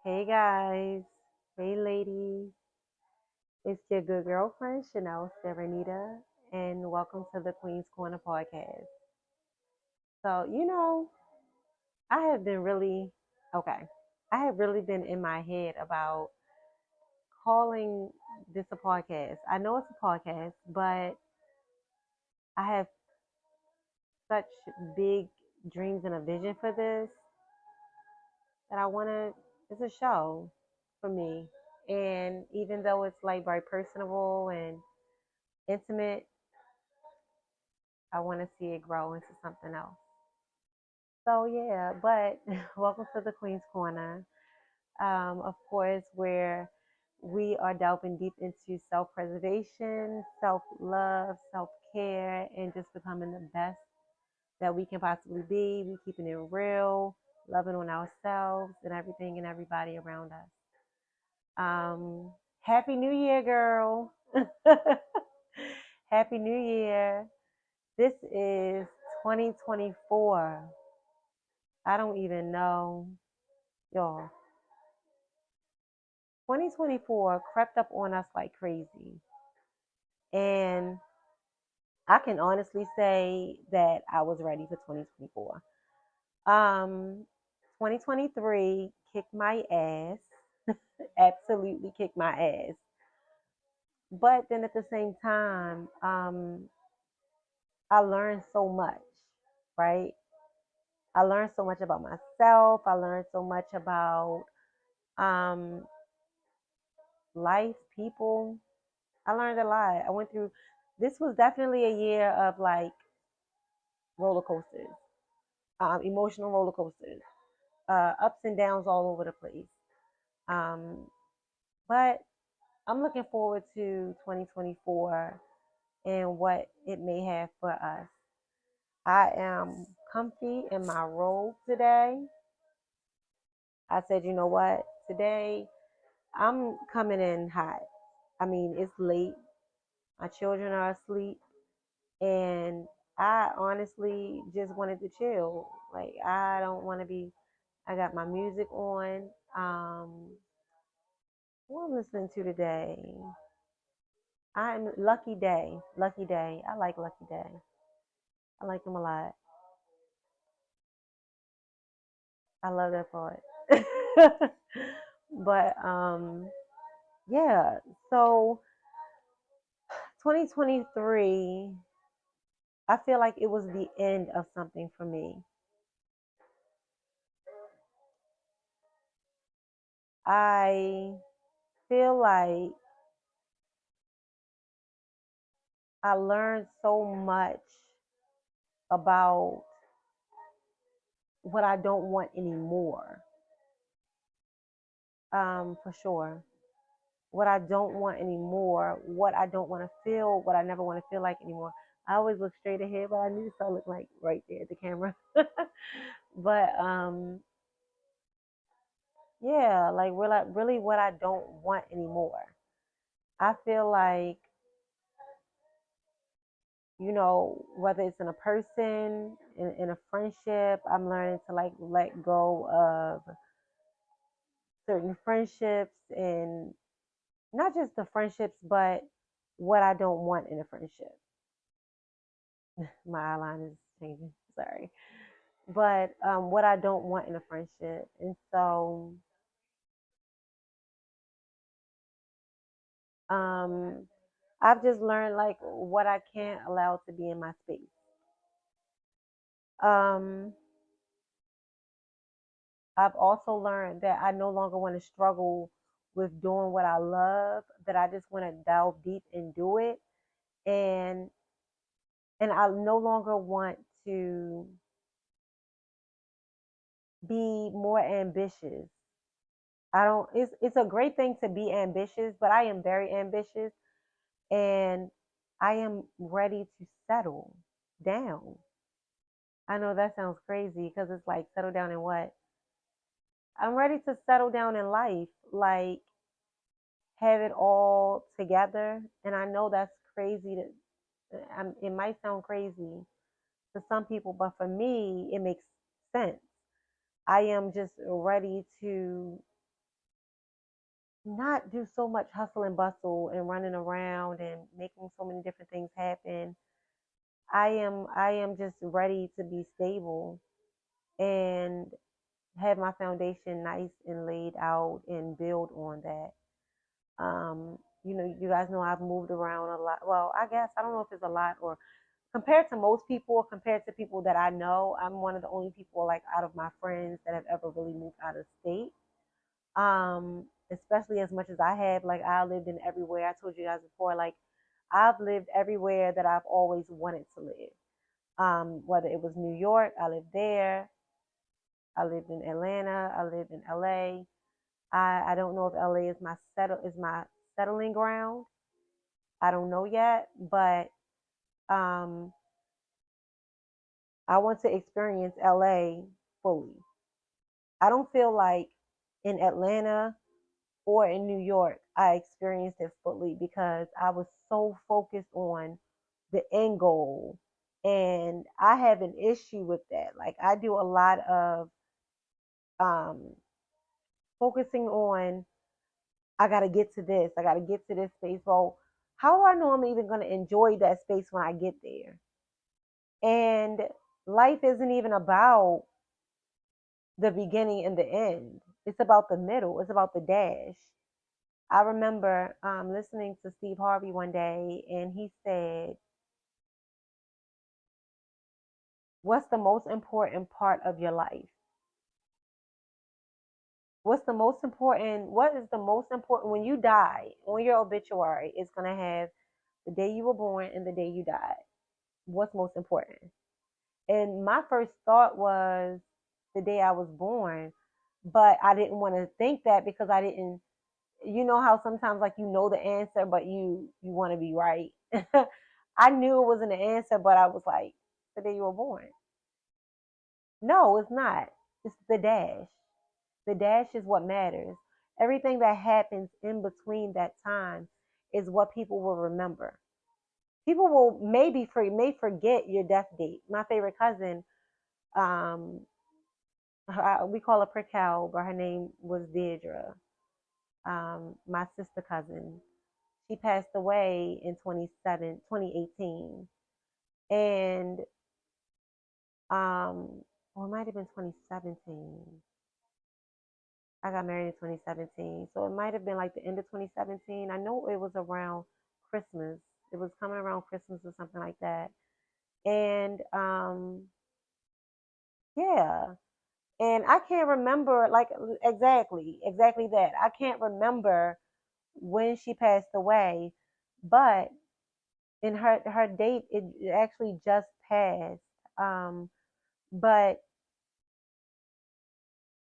Hey guys, hey ladies, it's your good girlfriend Chanel Sara'Nita, and welcome to the Queen's Corner podcast. So, I have been really, okay, I have really been in my head about calling this a podcast. I know it's a podcast, but I have such big dreams and a vision for this that I want to, it's a show for me. And even though it's like very personable and intimate, I want to see it grow into something else. So yeah, but welcome to the Queen's Corner. Of course, where we are delving deep into self-preservation, self-love, self-care, and just becoming the best that we can possibly be. We keeping it real, loving on ourselves and everything and everybody around us. Um, Happy New Year, girl. Happy New Year. This is 2024. I don't even know, y'all. 2024 crept up on us like crazy. And I can honestly say that I was ready for 2024. 2023 kicked my ass, absolutely kicked my ass. But then at the same time, I learned so much, right? I learned so much about myself. I learned so much about um, life, people. I learned a lot. I went through, this was definitely a year of like roller coasters, emotional roller coasters, ups and downs all over the place. Um, but I'm looking forward to 2024 and what it may have for us. I am comfy in my robe today. I said, you know what? Today I'm coming in hot. I mean, it's late. My children are asleep. And I honestly just wanted to chill. Like I don't want to be. I got my music on. What I'm listening to today? I'm Lucky Day. Lucky Day. I like Lucky Day. I like him a lot. I love that part. but yeah. So 2023, I feel like it was the end of something for me. I feel like I learned so much about what I don't want anymore. For sure. What I don't want anymore, what I don't want to feel, what I never want to feel like anymore. I always look straight ahead, but I need to start looking like right there at the camera. but yeah, like really what I don't want anymore. I feel like, whether it's in a person, in a friendship, I'm learning to like let go of certain friendships and not just the friendships, but what I don't want in a friendship. My outline is changing. Sorry, but what I don't want in a friendship, and so um, I've just learned like what I can't allow to be in my space. Um, I've also learned that I no longer want to struggle with doing what I love. That I just want to delve deep and do it, and I no longer want to be more ambitious. I don't it's a great thing to be ambitious, but I am very ambitious and I am ready to settle down. I know that sounds crazy because it's like settle down in what? I'm ready to settle down in life, like have it all together. And I know that's crazy it might sound crazy to some people, but for me, it makes sense. I am just ready to not do so much hustle and bustle and running around and making so many different things happen. I am just ready to be stable and have my foundation nice and laid out and build on that. You guys know I've moved around a lot. Well, I guess I don't know if it's a lot or compared to most people, or compared to people that I know, I'm one of the only people like out of my friends that have ever really moved out of state. Especially as much as I have, like I lived in everywhere. I told you guys before, like I've lived everywhere that I've always wanted to live. Whether it was New York, I lived there. I lived in Atlanta. I lived in LA. I don't know if LA is my settling ground. I don't know yet, but um, I want to experience LA fully. I don't feel like in Atlanta or in New York I experienced it fully because I was so focused on the end goal. And I have an issue with that. Like I do a lot of um, focusing on I got to get to this. I got to get to this space. Well, how do I know I'm even going to enjoy that space when I get there? And life isn't even about the beginning and the end. It's about the middle. It's about the dash. I remember listening to Steve Harvey one day, and he said, "What's the most important part of your life? What's the most important? What is the most important when you die on your obituary? It's gonna have the day you were born and the day you died. What's most important?" And my first thought was the day I was born, but I didn't want to think that because I didn't. You know how sometimes like you know the answer, but you want to be right. I knew it wasn't the answer, but I was like, the day you were born. No, it's not. It's the dash. The dash is what matters. Everything that happens in between that time is what people will remember. People will may forget your death date. My favorite cousin, um, we call her Prickhow, but her name was Deirdre. My sister cousin. She passed away in 2018. And well, it might have been 2017. I got married in 2017. So it might have been like the end of 2017. I know it was around Christmas. It was coming around Christmas or something like that. And yeah. And I can't remember like exactly that. I can't remember when she passed away, but in her date it actually just passed. Um, but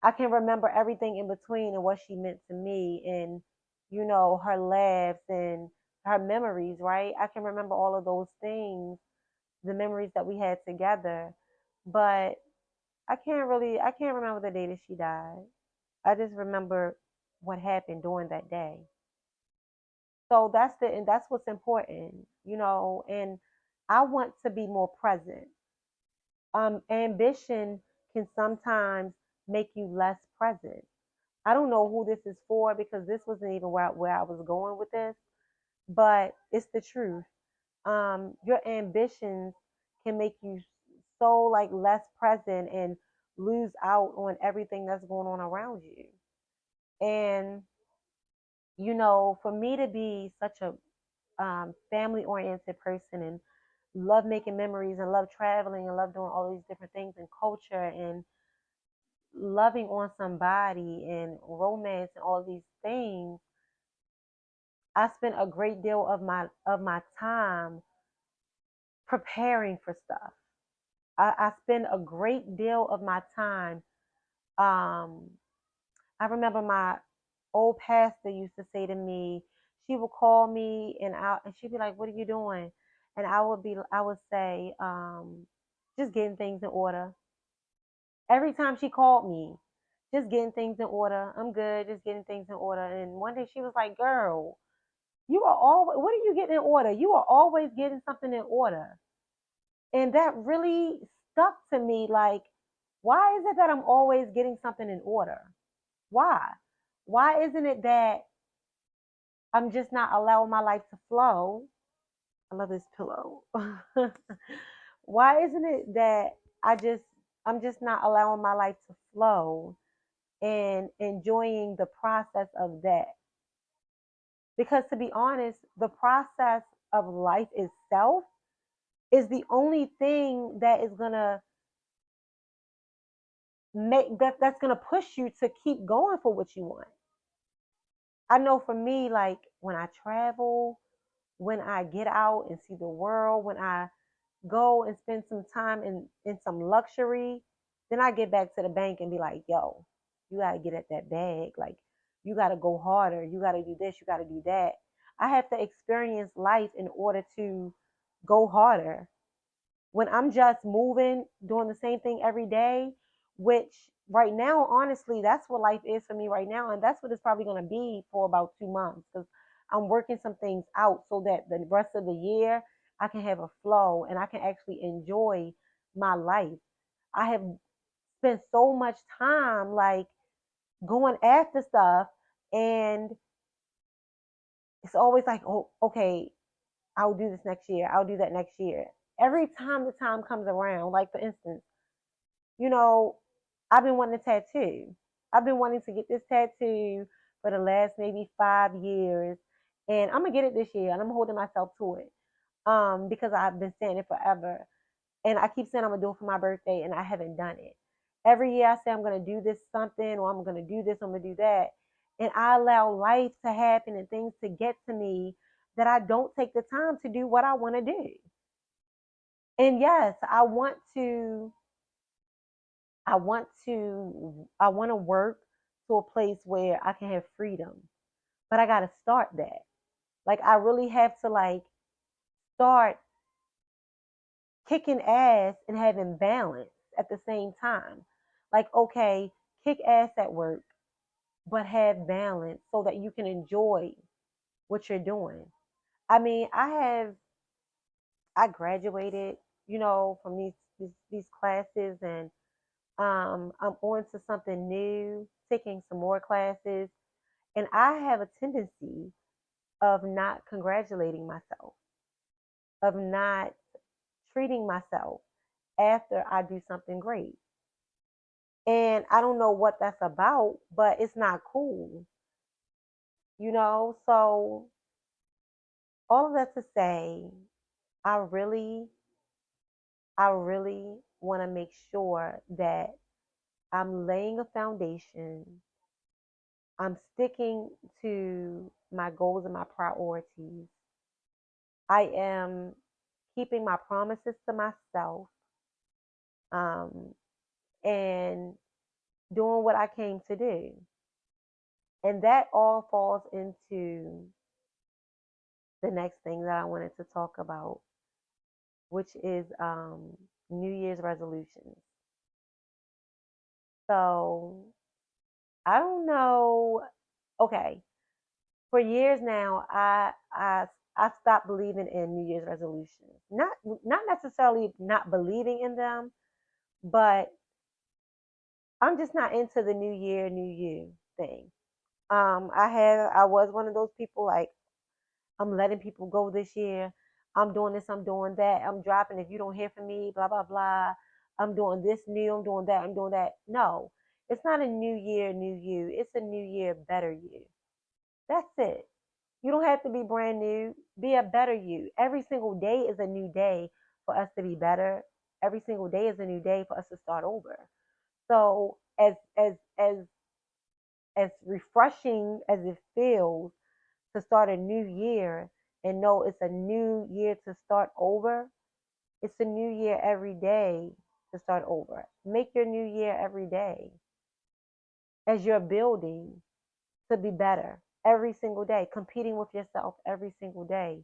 I can remember everything in between and what she meant to me and her laughs and her memories, right? I can remember all of those things, the memories that we had together, but I can't remember the day that she died. I just remember what happened during that day. So and that's what's important, and I want to be more present. Ambition can sometimes make you less present. I don't know who this is for because this wasn't even where I was going with this, but it's the truth. Your ambitions can make you so like less present and lose out on everything that's going on around you. And for me to be such a family oriented person and love making memories and love traveling and love doing all these different things and culture and loving on somebody and romance and all these things, I spent a great deal of my time preparing for stuff. I spend a great deal of my time. Um, I remember my old pastor used to say to me, she would call me and she'd be like, "What are you doing?" And I would say, just getting things in order. Every time she called me, just getting things in order. I'm good, just getting things in order. And one day she was like, "Girl, you are always, what are you getting in order? You are always getting something in order." And that really stuck to me. Like, why is it that I'm always getting something in order? Why? Why isn't it that? I'm just not allowing my life to flow. I love this pillow. Why isn't it that I just I'm just not allowing my life to flow and enjoying the process of that? Because to be honest, the process of life itself is the only thing that is gonna that's gonna push you to keep going for what you want. I know for me, like when I travel, when I get out and see the world, when I go and spend some time in some luxury, then I get back to the bank and be like, yo, you gotta get at that bag. Like you gotta go harder. You gotta do this, you gotta do that. I have to experience life in order to go harder. When I'm just moving, doing the same thing every day, which right now, honestly, that's what life is for me right now. And that's what it's probably going to be for about 2 months because I'm working some things out so that the rest of the year I can have a flow and I can actually enjoy my life. I have spent so much time like going after stuff, and it's always like, oh, okay, I'll do this next year. I'll do that next year. Every time the time comes around, like for instance, you know, I've been wanting a tattoo. I've been wanting to get this tattoo for the last maybe 5 years, and I'm gonna get it this year, and I'm holding myself to it, because I've been saying it forever, and I keep saying I'm gonna do it for my birthday, and I haven't done it. Every year I say I'm gonna do this something, or I'm gonna do this, I'm gonna do that, and I allow life to happen and things to get to me that I don't take the time to do what I want to do. And yes, I want to work to a place where I can have freedom. But I got to start that. Like I really have to like start kicking ass and having balance at the same time. Like okay, kick ass at work, but have balance so that you can enjoy what you're doing. I mean, I graduated, from these classes, and I'm on to something new, taking some more classes. And I have a tendency of not congratulating myself, of not treating myself after I do something great. And I don't know what that's about, but it's not cool, you know? So, all of that to say, I really, I really want to make sure that I'm laying a foundation. I'm sticking to my goals and my priorities. I am keeping my promises to myself, um, and doing what I came to do. And that all falls into the next thing that I wanted to talk about, which is New Year's resolutions. So I don't know. Okay, for years now, I stopped believing in New Year's resolutions. Not necessarily not believing in them, but I'm just not into the New Year, New You thing. I was one of those people like I'm letting people go this year. I'm doing this, I'm doing that. I'm dropping if you don't hear from me, blah blah blah. I'm doing this new, I'm doing that, I'm doing that. No, it's not a new year, new you. It's a new year, better you. That's it. You don't have to be brand new. Be a better you. Every single day is a new day for us to be better. Every single day is a new day for us to start over. So as refreshing as it feels to start a new year and know it's a new year to start over, it's a new year every day to start over. Make your new year every day as you're building to be better every single day, competing with yourself every single day.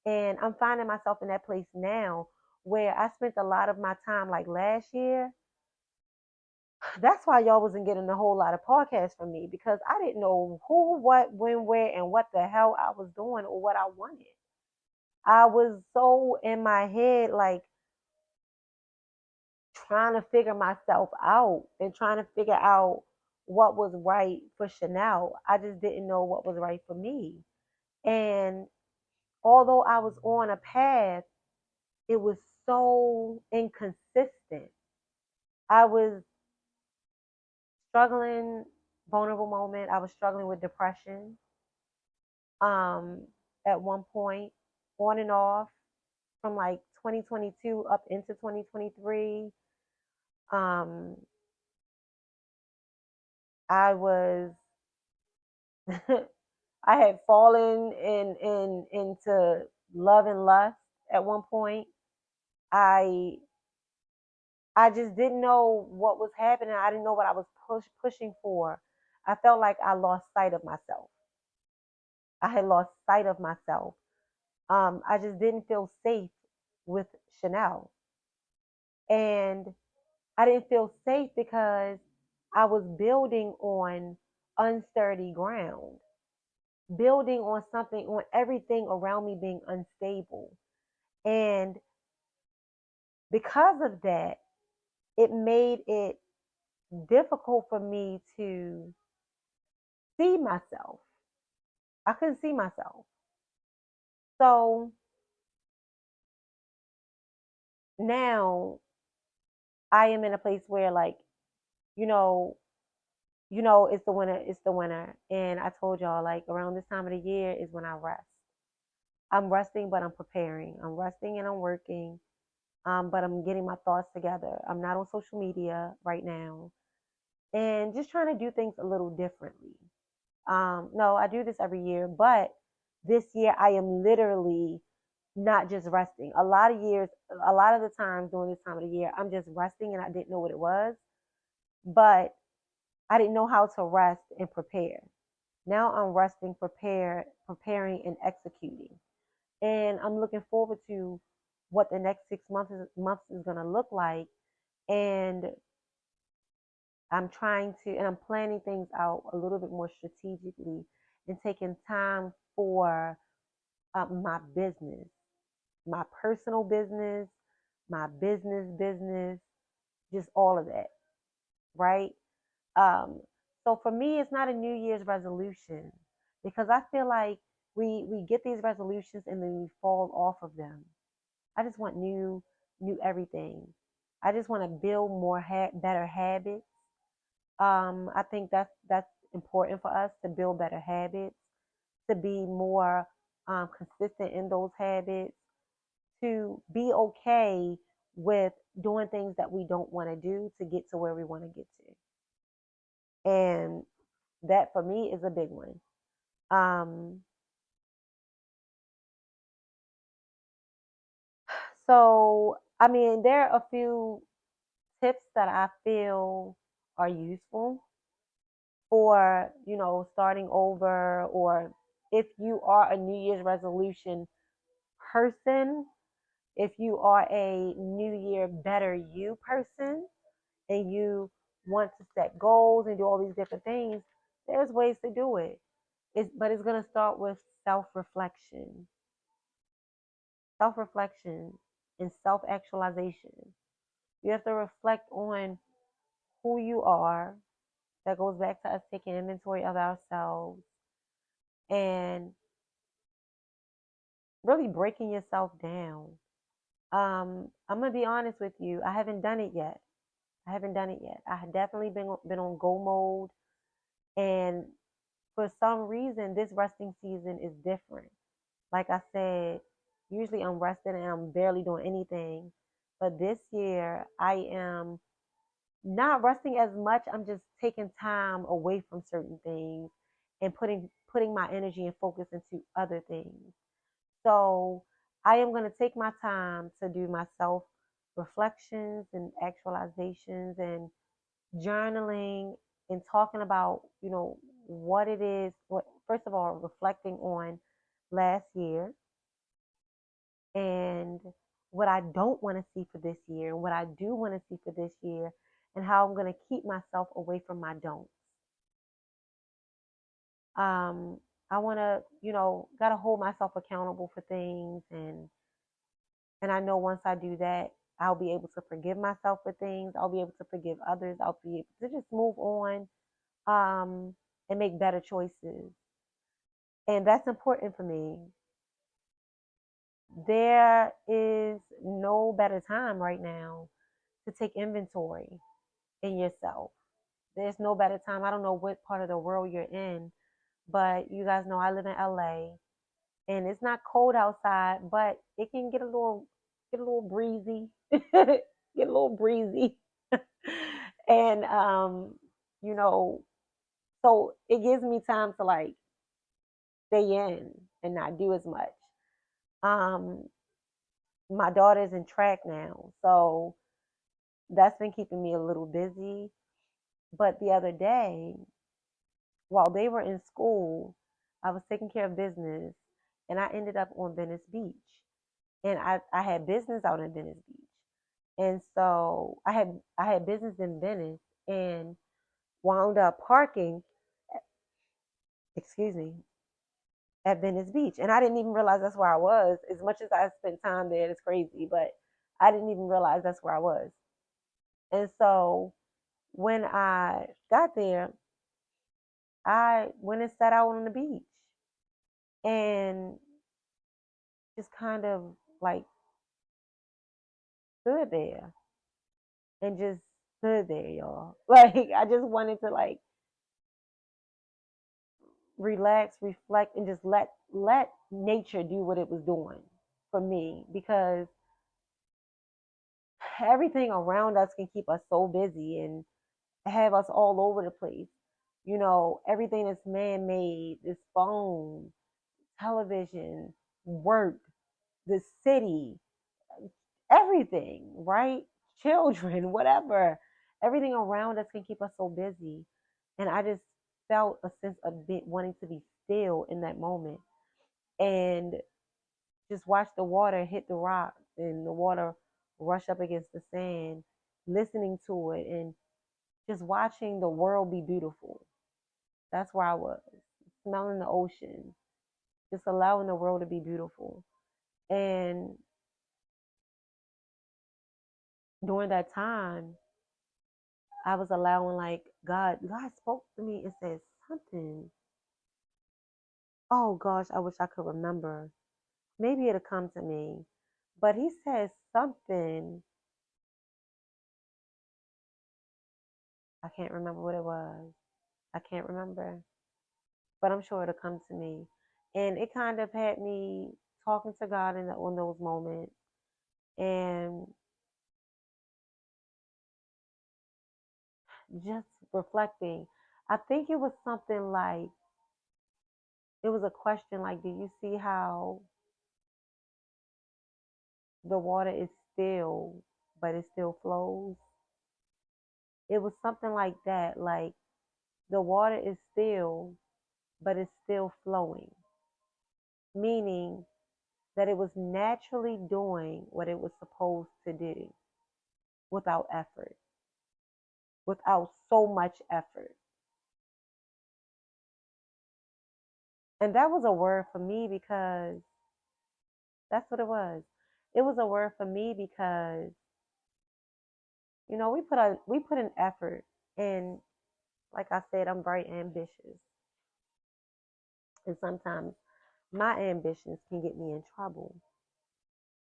And I'm finding myself in that place now where I spent a lot of my time like last year. That's why y'all wasn't getting a whole lot of podcasts from me because I didn't know who, what, when, where, and what the hell I was doing or what I wanted. I was so in my head, like trying to figure myself out and trying to figure out what was right for Chanel. I just didn't know what was right for me. And although I was on a path, it was so inconsistent. I was struggling, vulnerable moment. I was struggling with depression um, at one point, on and off from like 2022 up into 2023. Um, I was, I had fallen into love and lust at one point. I I just didn't know what was happening. I didn't know what I was pushing for. I felt like I lost sight of myself. I had lost sight of myself. I just didn't feel safe with Chanel. And I didn't feel safe because I was building on unsturdy ground, building on something, on everything around me being unstable. And because of that, it made it difficult for me to see myself. I couldn't see myself. So now I am in a place where like, you know, it's the winter, it's the winter. And I told y'all like around this time of the year is when I rest. I'm resting, but I'm preparing. I'm resting and I'm working. But I'm getting my thoughts together. I'm not on social media right now. And just trying to do things a little differently. No, I do this every year, but this year I am literally not just resting. A lot of years, a lot of the times during this time of the year, I'm just resting and I didn't know what it was, but I didn't know how to rest and prepare. Now I'm resting, preparing, and executing. And I'm looking forward to what the next 6 months is going to look like. And I'm planning things out a little bit more strategically and taking time for my business, my personal business, my business, just all of that, right? Um, so for me, it's not a New Year's resolution because I feel like we get these resolutions and then we fall off of them. I just want new everything. I just want to build more better habits. I think that's important for us to build better habits, to be more consistent in those habits, to be okay with doing things that we don't want to do to get to where we want to get to. And that for me is a big one. Um, so, I mean, there are a few tips that I feel are useful for, starting over, or if you are a New Year's resolution person, if you are a New Year better you person, and you want to set goals and do all these different things, there's ways to do it. But it's going to start with self reflection, and self actualization. You have to reflect on who you are. That goes back to us taking inventory of ourselves and really breaking yourself down. I'm gonna be honest with you. I haven't done it yet. I haven't done it yet. I have definitely been on go mode, and for some reason, this resting season is different. Like I said, usually I'm resting and I'm barely doing anything, but this year I am not resting as much. I'm just taking time away from certain things and putting my energy and focus into other things. So I am going to take my time to do my self reflections and actualizations and journaling and talking about, what it is, what first of all, reflecting on last year and what I don't want to see for this year and what I do want to see for this year and how I'm going to keep myself away from my don'ts. I want to, got to hold myself accountable for things, and I know once I do that, I'll be able to forgive myself for things. I'll be able to forgive others. I'll be able to just move on, and make better choices. And that's important for me. There is no better time right now to take inventory in yourself. There's no better time. I don't know what part of the world you're in, but you guys know I live in LA and it's not cold outside, but it can get a little breezy. Get a little breezy. And you know, so it gives me time to like stay in and not do as much. Um my daughter's in track now, so that's been keeping me a little busy. But the other day, while they were in school, I was taking care of business and I ended up on Venice Beach. And I had business out in Venice Beach. And so I had business in Venice and wound up parking, excuse me, at Venice Beach. And I didn't even realize that's where I was. As much as I spent time there, it's crazy, but I didn't even realize that's where I was. And so when I got there, I went and sat out on the beach and just kind of like stood there and just stood there, y'all. Like I just wanted to like relax, reflect, and just let nature do what it was doing for me because everything around us can keep us so busy and have us all over the place. You know, everything that's man made, this phone, television, work, the city, everything, right? Children, whatever. Everything around us can keep us so busy. And I just felt a sense of wanting to be still in that moment and just watch the water hit the rocks and the water rush up against the sand, listening to it and just watching the world be beautiful. That's where I was, smelling the ocean, just allowing the world to be beautiful. And during that time, I was allowing like God spoke to me and said something. Oh gosh, I wish I could remember. Maybe it'll come to me. But he said something. I can't remember what it was. I can't remember. But I'm sure it'll come to me. And it kind of had me talking to God on those moments and just reflecting. I think it was something like, it was a question like, do you see how the water is still, but it still flows? It was something like that. Like the water is still, but it's still flowing, meaning that it was naturally doing what it was supposed to do without effort, without so much effort. And that was a word for me because that's what it was. It was a word for me because we put an effort, and like I said, I'm very ambitious, and sometimes my ambitions can get me in trouble.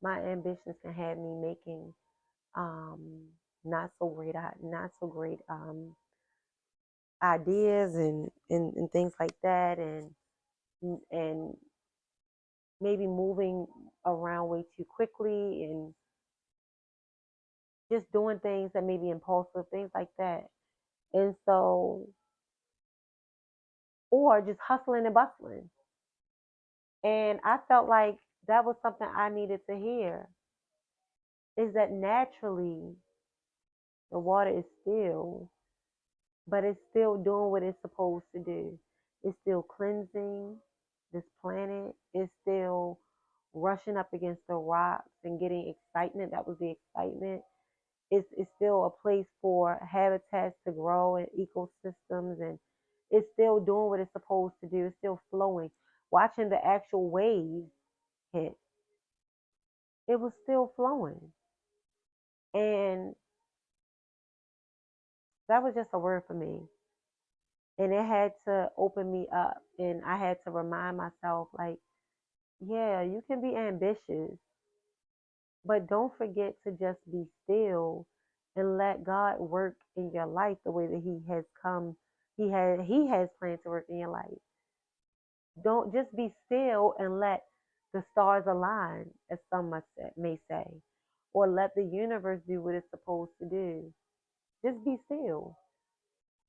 My ambitions can have me making um, not so great ideas and things like that, and maybe moving around way too quickly and just doing things that may be impulsive, things like that. And so, or just hustling and bustling. And I felt like that was something I needed to hear, is that naturally the water is still, but it's still doing what it's supposed to do. It's still cleansing this planet. It's still rushing up against the rocks and getting excitement. That was the excitement. It's still a place for habitats to grow and ecosystems, and it's still doing what it's supposed to do. It's still flowing. Watching the actual waves hit, it was still flowing. And that was just a word for me. And it had to open me up. And I had to remind myself, like, yeah, you can be ambitious, but don't forget to just be still and let God work in your life the way that He has planned to work in your life. Don't just be still and let the stars align, as some may say, or let the universe do what it's supposed to do. Just be still.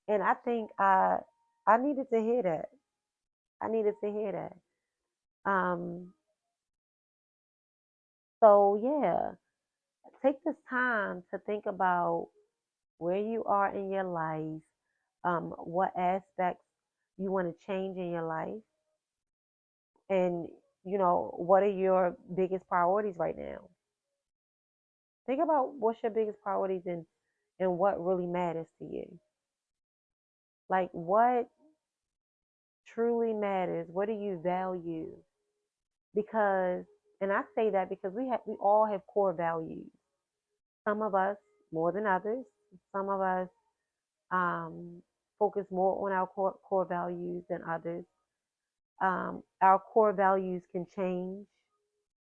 And I think I needed to hear that. I needed to hear that. So yeah, take this time to think about where you are in your life, what aspects you want to change in your life, and what are your biggest priorities right now. Think about what's your biggest priorities and what really matters to you. Like what truly matters. What do you value? Because, and I say that because we all have core values. Some of us more than others. Some of us um, focus more on our core values than others. Our core values can change.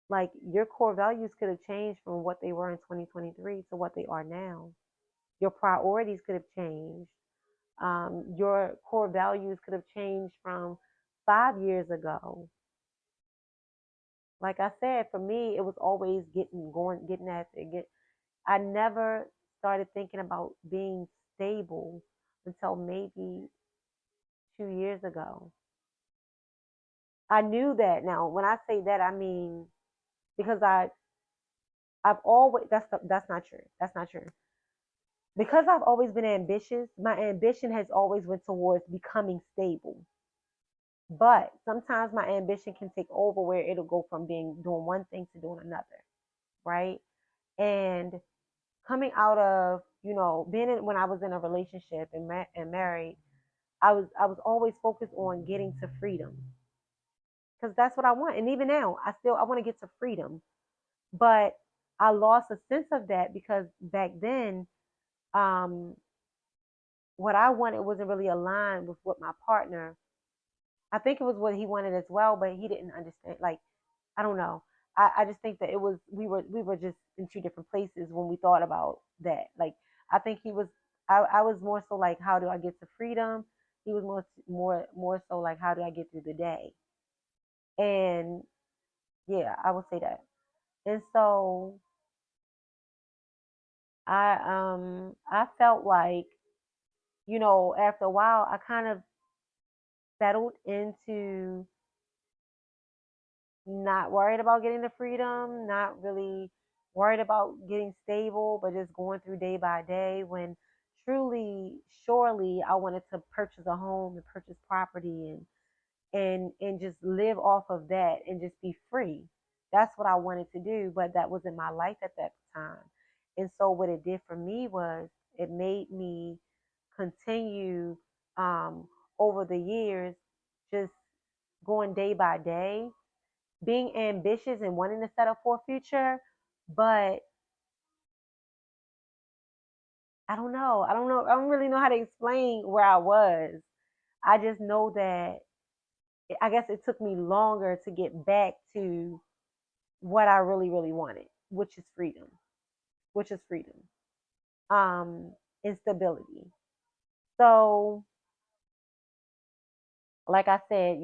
Like your core values could have changed from what they were in 2023 to what they are now. Your priorities could have changed. Your core values could have changed from 5 years ago. Like I said, for me, it was always getting after it. I never started thinking about being stable until maybe 2 years ago. I knew that. Now, when I say that, I mean because I've always that's not true. That's not true. Because I've always been ambitious, my ambition has always went towards becoming stable. But sometimes my ambition can take over where it'll go from being doing one thing to doing another, right? And coming out of when I was in a relationship and married, I was always focused on getting to freedom because that's what I want. And even now, I want to get to freedom, but I lost a sense of that because back then, um, what I wanted wasn't really aligned with what my partner. I think it was what he wanted as well, but he didn't understand. Like I don't know. I just think that it was we were just in two different places when we thought about that. Like I think he was I was more so like how do I get to freedom? He was more so like how do I get through the day? And yeah, I would say that. And so I felt like, after a while I kind of settled into not worried about getting the freedom, not really worried about getting stable, but just going through day by day when truly, surely I wanted to purchase a home and purchase property and just live off of that and just be free. That's what I wanted to do, but that wasn't my life at that time. And so what it did for me was it made me continue um, over the years just going day by day being ambitious and wanting to set up for a future, but I don't know. I don't know. I don't really know how to explain where I was. I just know that I guess it took me longer to get back to what I really, really wanted, which is freedom, which is freedom, um, and stability. So, like I said,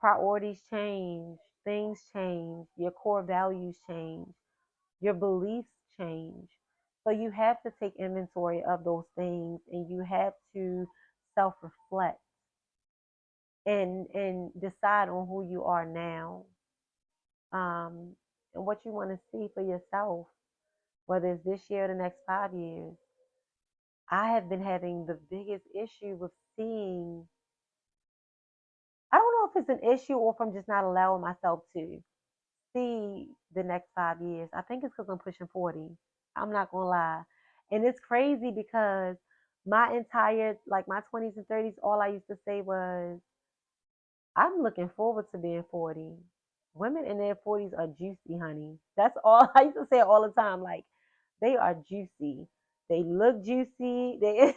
priorities change, things change, your core values change, your beliefs change. So you have to take inventory of those things and you have to self reflect and decide on who you are now, um, and what you want to see for yourself, whether it's this year or the next 5 years. I have been having the biggest issue with seeing, I don't know if it's an issue or if I'm just not allowing myself to see the next 5 years. I think it's because I'm pushing 40. I'm not gonna lie. And it's crazy because my entire like my 20s and 30s, all I used to say was, I'm looking forward to being 40. Women in their 40s are juicy, honey. That's all I used to say all the time. Like they are juicy. They look juicy. They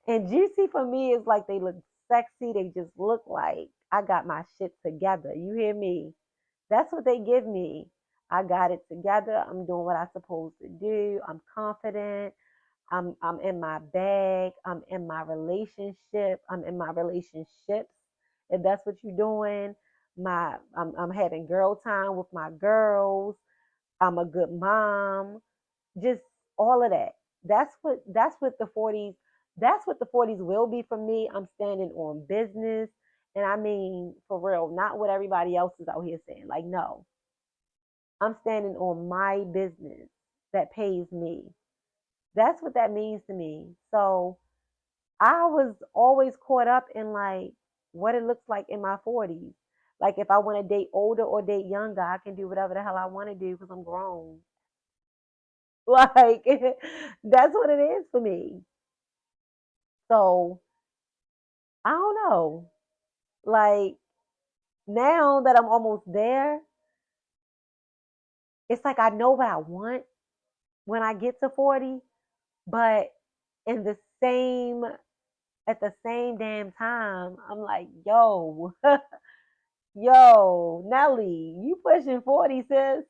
And juicy for me is like they look sexy. They just look like I got my shit together. You hear me? That's what they give me. I got it together. I'm doing what I'm supposed to do. I'm confident. I'm in my bag. I'm in my relationship. I'm in my relationships. If that's what you're doing, I'm having girl time with my girls. I'm a good mom. Just all of that. That's what the 40s will be for me. I'm standing on business. And I mean, for real, not what everybody else is out here saying. Like, no, I'm standing on my business that pays me. That's what that means to me. So I was always caught up in like what it looks like in my 40s. Like if I want to date older or date younger, I can do whatever the hell I want to do because I'm grown. Like that's what it is for me. So I don't know. Like now that I'm almost there, it's like I know what I want when I get to 40, but in the same at the same damn time, I'm like, yo, yo, Nelly, you pushing 40, sis.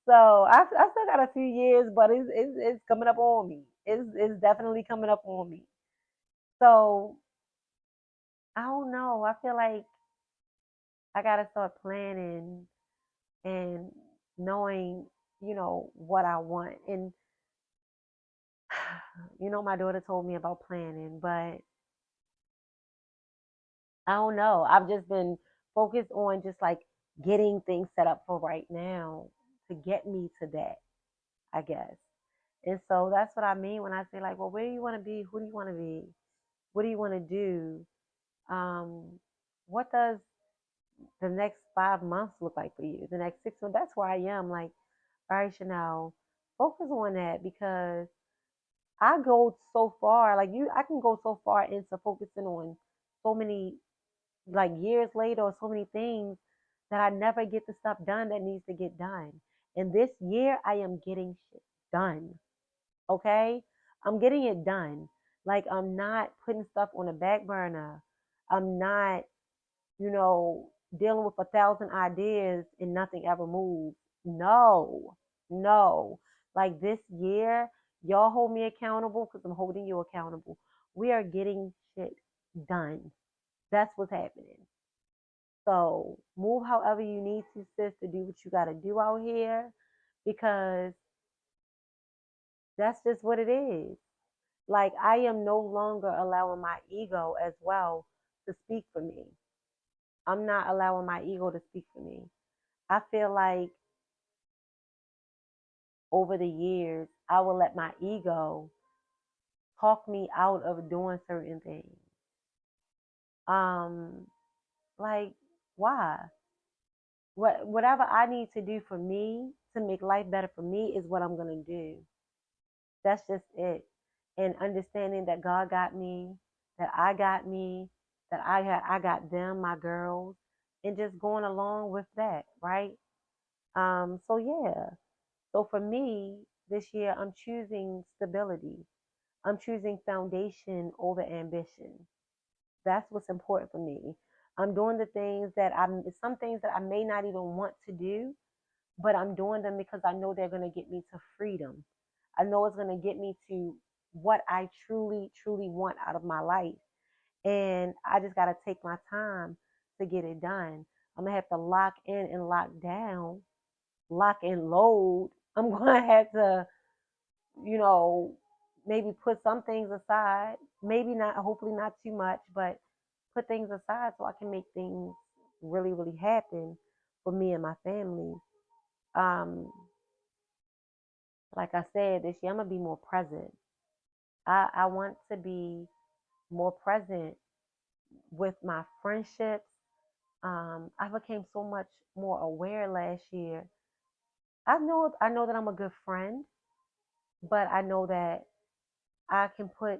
So I still got a few years, but it's coming up on me. It's definitely coming up on me. So I don't know. I feel like I gotta start planning and knowing, what I want. And my daughter told me about planning, but I don't know. I've just been focused on just like getting things set up for right now to get me to that, I guess. And so that's what I mean when I say like, well, where do you want to be? Who do you want to be? What do you want to do? Um, what does the next 5 months look like for you? The next 6 months? That's where I am. Like, all right, Chanel, focus on that because I go so far. Like I can go so far into focusing on so many like years later or so many things that I never get the stuff done that needs to get done. And this year I am getting shit done. Okay? I'm getting it done. Like I'm not putting stuff on the back burner. I'm not, dealing with 1,000 ideas and nothing ever moves. No, no. Like this year, y'all hold me accountable because I'm holding you accountable. We are getting shit done. That's what's happening. So move however you need to, sis, to do what you got to do out here because that's just what it is. Like I am no longer allowing my ego as well to speak for me. I'm not allowing my ego to speak for me. I feel like over the years, I will let my ego talk me out of doing certain things. Um, like why? Whatever I need to do for me to make life better for me is what I'm gonna do. That's just it. And understanding that God got me, that I got me, that I got them, my girls, and just going along with that, right? So yeah. So for me, this year I'm choosing stability. I'm choosing foundation over ambition. That's what's important for me. I'm doing the things that some things that I may not even want to do, but I'm doing them because I know they're going to get me to freedom. I know it's going to get me to what I truly, truly want out of my life. And I just got to take my time to get it done. I'm going to have to lock in and lock down, lock and load. I'm going to have to, you know, maybe put some things aside. Maybe not, hopefully not too much, but put things aside so I can make things really, really happen for me and my family. Um, like I said, this year I'm gonna be more present. I want to be more present with my friendships. I became so much more aware last year. I know that I'm a good friend, but I know that I can put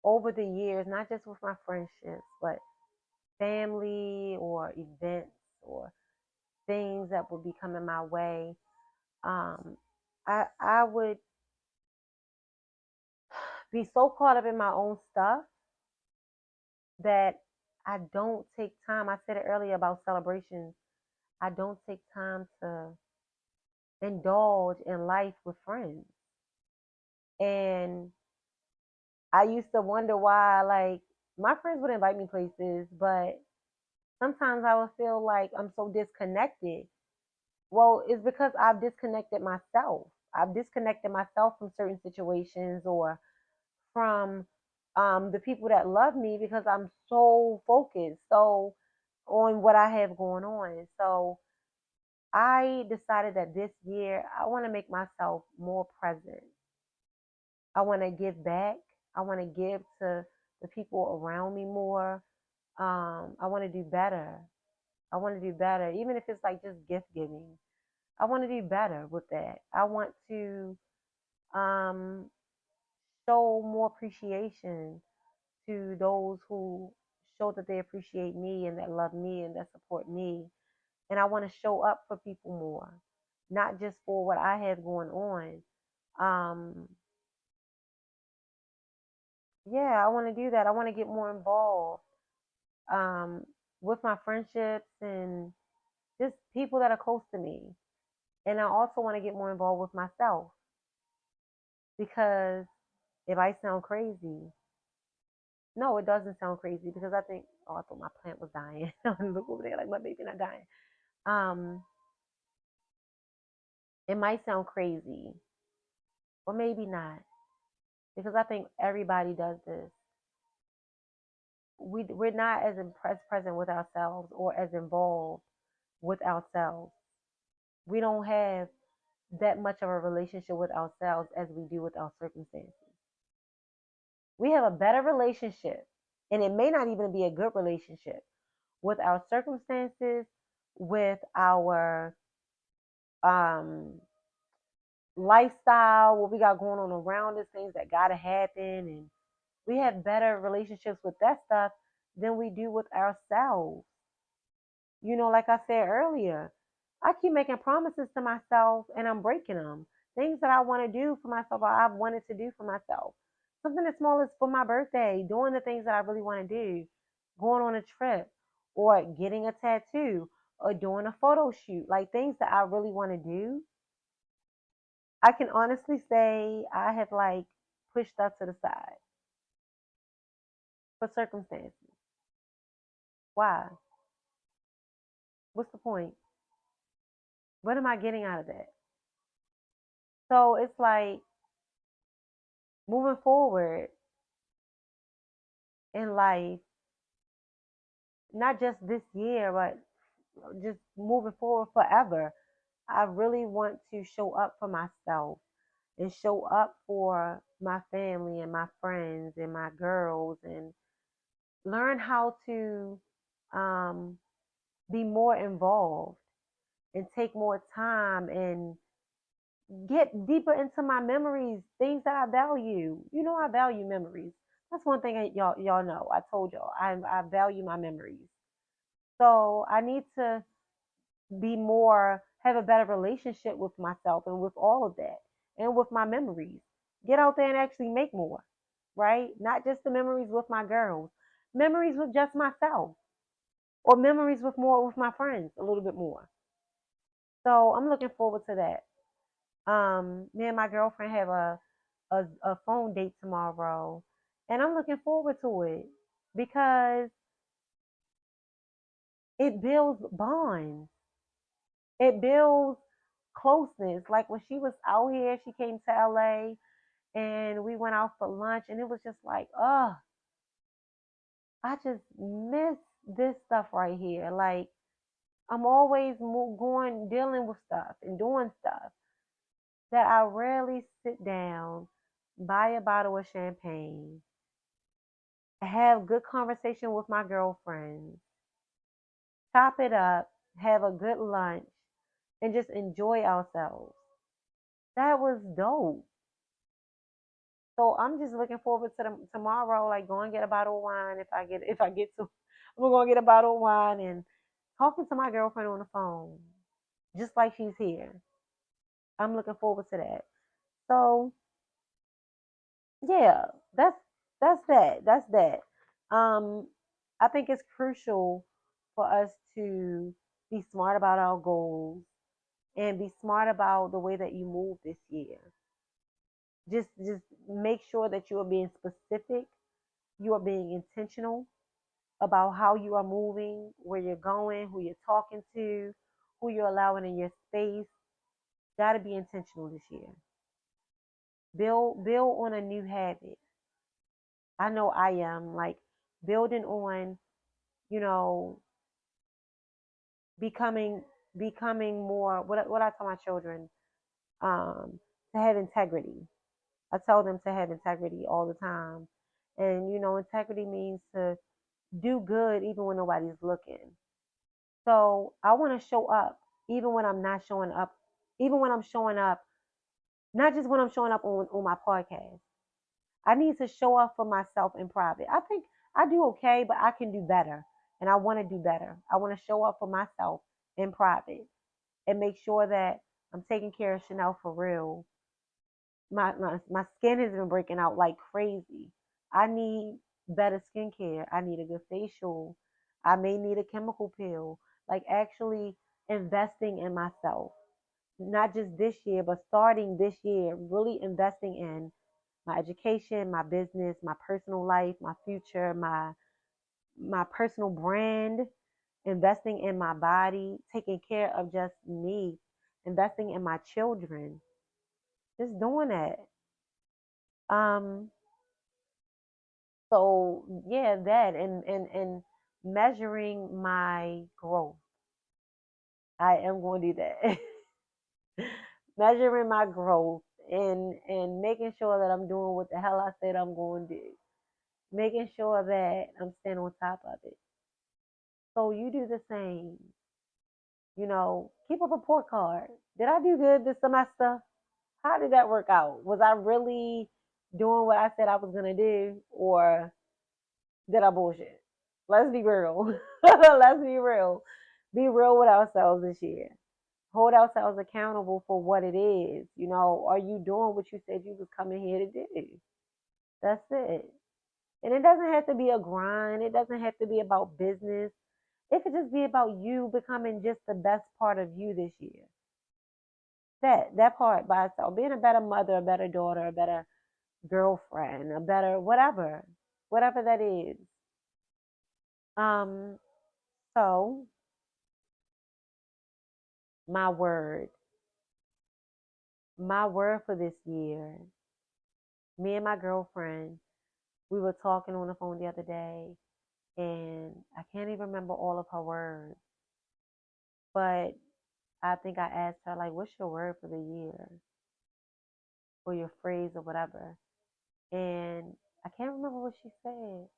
over the years, not just with my friendships, but family or events or things that will be coming my way. Um, I would be so caught up in my own stuff that I don't take time. I said it earlier about celebrations. I don't take time to indulge in life with friends. And I used to wonder why, like, my friends would invite me places, but sometimes I would feel like I'm so disconnected. Well, it's because I've disconnected myself. I've disconnected myself from certain situations or from the people that love me because I'm so focused, so on what I have going on. So I decided that this year I want to make myself more present. I want to give back. I want to give to the people around me more. I want to do better. I want to do better, even if it's like just gift giving. I want to do better with that. I want to um, show more appreciation to those who show that they appreciate me and that love me and that support me. And I want to show up for people more, not just for what I have going on. Um, yeah, I want to do that. I want to get more involved um, with my friendships and just people that are close to me. And I also want to get more involved with myself because if I sound crazy, no, it doesn't sound crazy because I think, oh, I thought my plant was dying. Look over there, like my baby not dying. Um, it might sound crazy, or maybe not, because I think everybody does this. We're not as impressed present with ourselves or as involved with ourselves. We don't have that much of a relationship with ourselves as we do with our circumstances. We have a better relationship, and it may not even be a good relationship with our circumstances, with our um, lifestyle, what we got going on around us, things that gotta happen, and we have better relationships with that stuff than we do with ourselves. Like I said earlier, I keep making promises to myself and I'm breaking them. Things that I want to do for myself, or I've wanted to do for myself. Something as small as for my birthday, doing the things that I really want to do, going on a trip, or getting a tattoo, or doing a photo shoot, like things that I really want to do. I can honestly say I have like pushed that to the side for circumstances. Why? What's the point? What am I getting out of that? So it's like moving forward in life, not just this year, but just moving forward forever. I really want to show up for myself and show up for my family and my friends and my girls and learn how to um, be more involved and take more time and get deeper into my memories, things that I value. I value memories. That's one thing that y'all know. I told y'all I value my memories. So I need to be more have a better relationship with myself and with all of that and with my memories. Get out there and actually make more, right? Not just the memories with my girls, memories with just myself or memories with more with my friends, a little bit more. So I'm looking forward to that. Me and my girlfriend have a phone date tomorrow, and I'm looking forward to it because it builds bonds. It builds closeness. Like when she was out here, she came to LA and we went out for lunch, and it was just like, oh, I just miss this stuff right here. Like I'm always going dealing with stuff and doing stuff that I rarely sit down, buy a bottle of champagne, have good conversation with my girlfriends, chop it up, have a good lunch, and just enjoy ourselves. That was dope. So I'm just looking forward to tomorrow, like go and get a bottle of wine if I get to. I'm gonna get a bottle of wine and talking to my girlfriend on the phone, just like she's here. I'm looking forward to that. So yeah, that's that's that. Um, I think it's crucial for us to be smart about our goals and be smart about the way that you move this year. Just make sure that you are being specific, you are being intentional about how you are moving, where you're going, who you're talking to, who you're allowing in your space. Got to be intentional this year. Build on a new habit. I know I am like building on, you know, becoming becoming more what I tell my children, to have integrity. I tell them to have integrity all the time. And integrity means to do good even when nobody's looking. So I want to show up even when I'm not showing up, even when I'm showing up, not just when I'm showing up on my podcast. I need to show up for myself in private. I think I do okay, but I can do better. And I want to do better. I want to show up for myself in private and make sure that I'm taking care of Chanel for real. My skin has been breaking out like crazy. I need better skincare. I need a good facial. I may need a chemical peel. Like actually investing in myself. Not just this year, but starting this year, really investing in my education, my business, my personal life, my future, my personal brand, investing in my body, taking care of just me, investing in my children, just doing that. Um, so yeah, that and measuring my growth. I am going to do that. Measuring my growth and making sure that I'm doing what the hell I said I'm going to do. Making sure that I'm staying on top of it. So you do the same. Keep a report card. Did I do good this semester? How did that work out? Was I really doing what I said I was gonna do, or did I bullshit? Let's be real. Let's be real. Be real with ourselves this year. Hold ourselves accountable for what it is. Are you doing what you said you was coming here to do? That's it. And it doesn't have to be a grind. It doesn't have to be about business. It could just be about you becoming just the best part of you this year. That part by itself, being a better mother, a better daughter, a better girlfriend, a better whatever that is. Um, so my word, my word for this year, me and my girlfriend, we were talking on the phone the other day, and I can't even remember all of her words, but I think I asked her like, "What's your word for the year, or your phrase, or whatever?" And I can't remember what she said,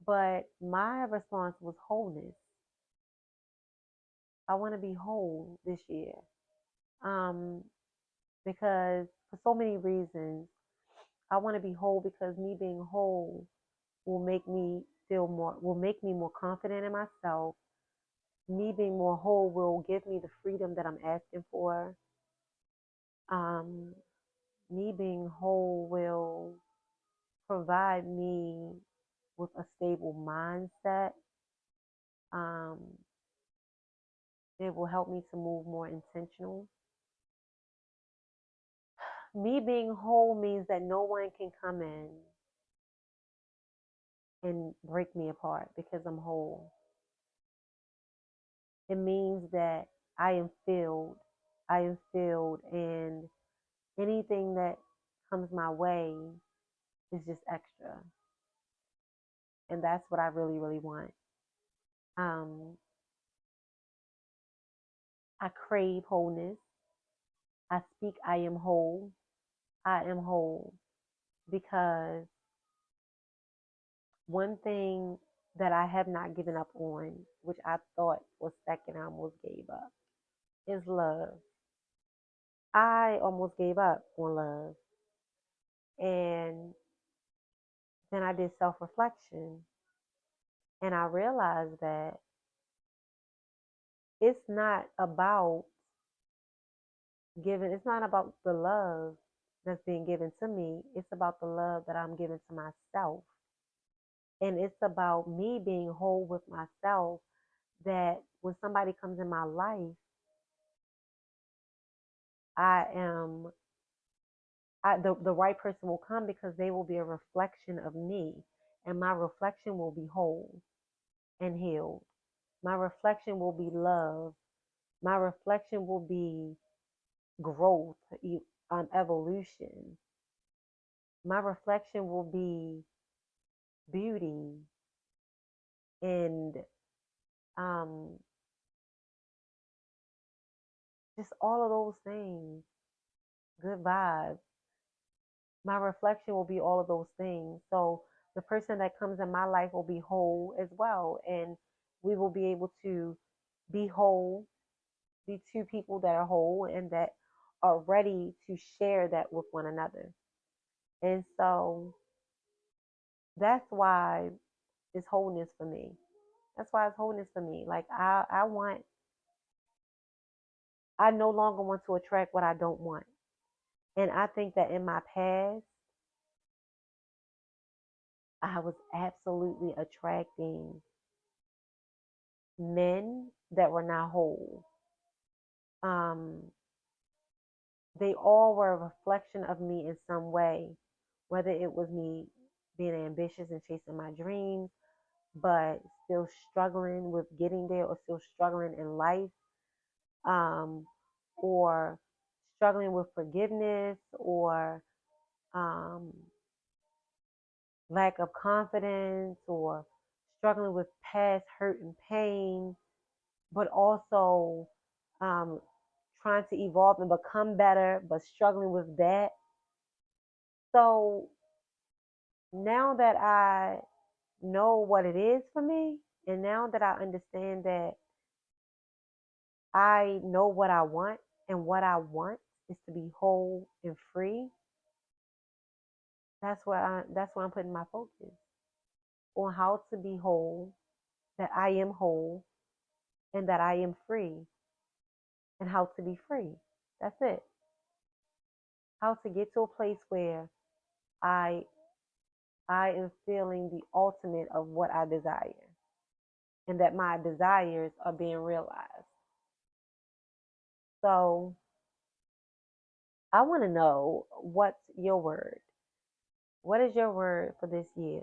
but my response was wholeness. I want to be whole this year. Um, because for so many reasons, I want to be whole because me being whole will make me will make me more confident in myself. Me being more whole will give me the freedom that I'm asking for. Um, Me being whole will provide me with a stable mindset. Um, it will help me to move more intentional. Me being whole means that no one can come in and break me apart because I'm whole. It means that I am filled. I am filled, and anything that comes my way is just extra. And that's what I really, really want. Um, I crave wholeness. I speak, I am whole. I am whole because one thing that I have not given up on, which I thought was second, I almost gave up, is love. I almost gave up on love. And then I did self reflection and I realized that it's not about giving, it's not about the love that's being given to me. It's about the love that I'm giving to myself. And it's about me being whole with myself, that when somebody comes in my life, I am the right person will come because they will be a reflection of me, and my reflection will be whole and healed. My reflection will be love. My reflection will be growth, evolution. My reflection will be beauty and um, just all of those things, good vibes. My reflection will be all of those things. So the person that comes in my life will be whole as well. And we will be able to be whole, be two people that are whole and that are ready to share that with one another. And so that's why it's wholeness for me. That's why it's wholeness for me. Like I no longer want to attract what I don't want. And I think that in my past, I was absolutely attracting men that were not whole. Um, they all were a reflection of me in some way, whether it was me being ambitious and chasing my dreams, but still struggling with getting there, or still struggling in life, um, or struggling with forgiveness, or um, lack of confidence, or struggling with past hurt and pain, but also um, trying to evolve and become better, but struggling with that. So now that I know what it is for me, and now that I understand that I know what I want, and what I want is to be whole and free, that's where I'm putting my focus on how to be whole, that I am whole, and that I am free, and how to be free. That's it. How to get to a place where I I am feeling the ultimate of what I desire, and that my desires are being realized. So I want to know, what's your word? What is your word for this year?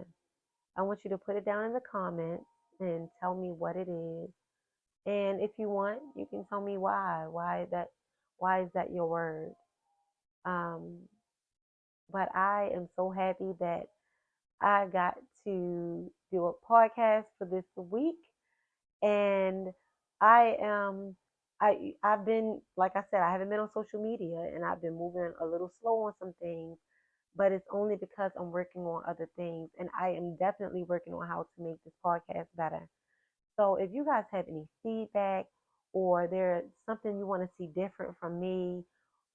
I want you to put it down in the comments and tell me what it is. And if you want, you can tell me why. Why is that your word? Um, but I am so happy that I got to do a podcast for this week. And I am I've been, like I said, I haven't been on social media, and I've been moving a little slow on some things, but it's only because I'm working on other things, and I am definitely working on how to make this podcast better. So if you guys have any feedback, or there's something you want to see different from me,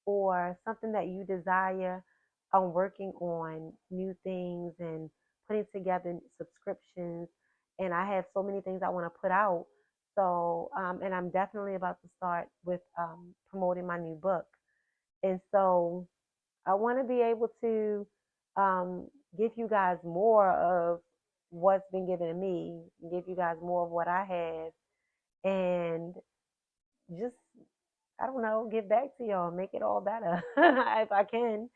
or something that you desire, I'm working on new things and putting together subscriptions. And I have so many things I want to put out. So, and I'm definitely about to start with promoting my new book. And so I want to be able to um, give you guys more of what's been given to me, give you guys more of what I have, and just, I don't know, give back to y'all, make it all better if I can.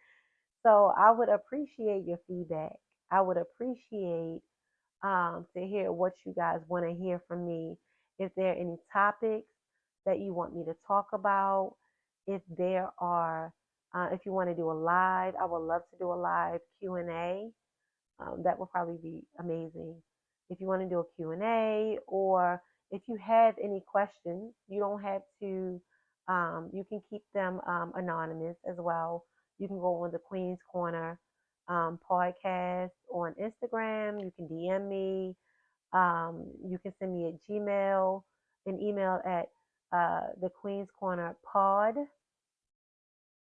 So I would appreciate your feedback. I would appreciate to hear what you guys want to hear from me. If there are any topics that you want me to talk about, if there are, if you want to do a live, I would love to do a live Q&A. That would probably be amazing. If you want to do a Q&A, or if you have any questions, you don't have to, you can keep them anonymous as well. You can go on the Queen's Corner podcast on Instagram. You can DM me. You can send me a Gmail, an email at the Queen's Corner pod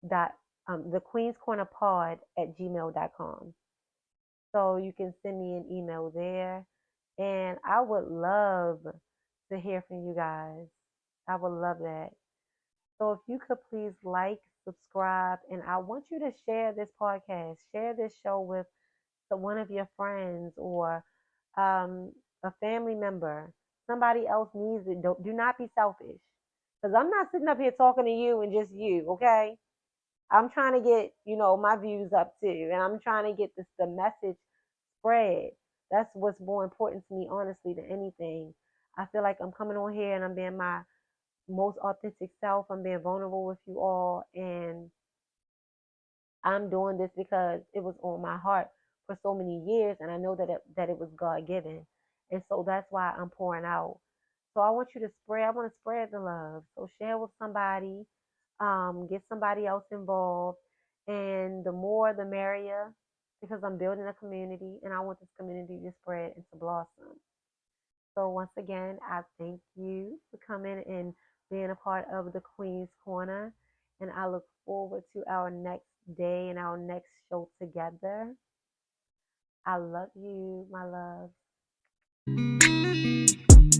dot the Queen's Corner pod at gmail.com. So you can send me an email there. And I would love to hear from you guys. I would love that. So if you could please like, subscribe, and I want you to share this podcast, share this show with one of your friends or um, a family member. Somebody else needs it. Do not be selfish. Because I'm not sitting up here talking to you and just you, okay? I'm trying to get, my views up too. And I'm trying to get the message spread. That's what's more important to me, honestly, than anything. I feel like I'm coming on here and I'm being my most authentic self. I'm being vulnerable with you all. And I'm doing this because it was on my heart for so many years, and I know that it was God given, and so that's why I'm pouring out. So I want you to spread. I want to spread the love. So share with somebody, get somebody else involved, and the more the merrier, because I'm building a community, and I want this community to spread and to blossom. So once again, I thank you for coming and being a part of the Queen's Corner. And I look forward to our next day and our next show together. I love you, my love.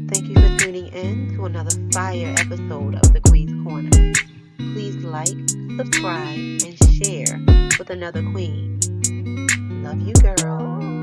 Thank you for tuning in to another fire episode of the Queen's Corner. Please like, subscribe, and share with another queen. Love you, girl.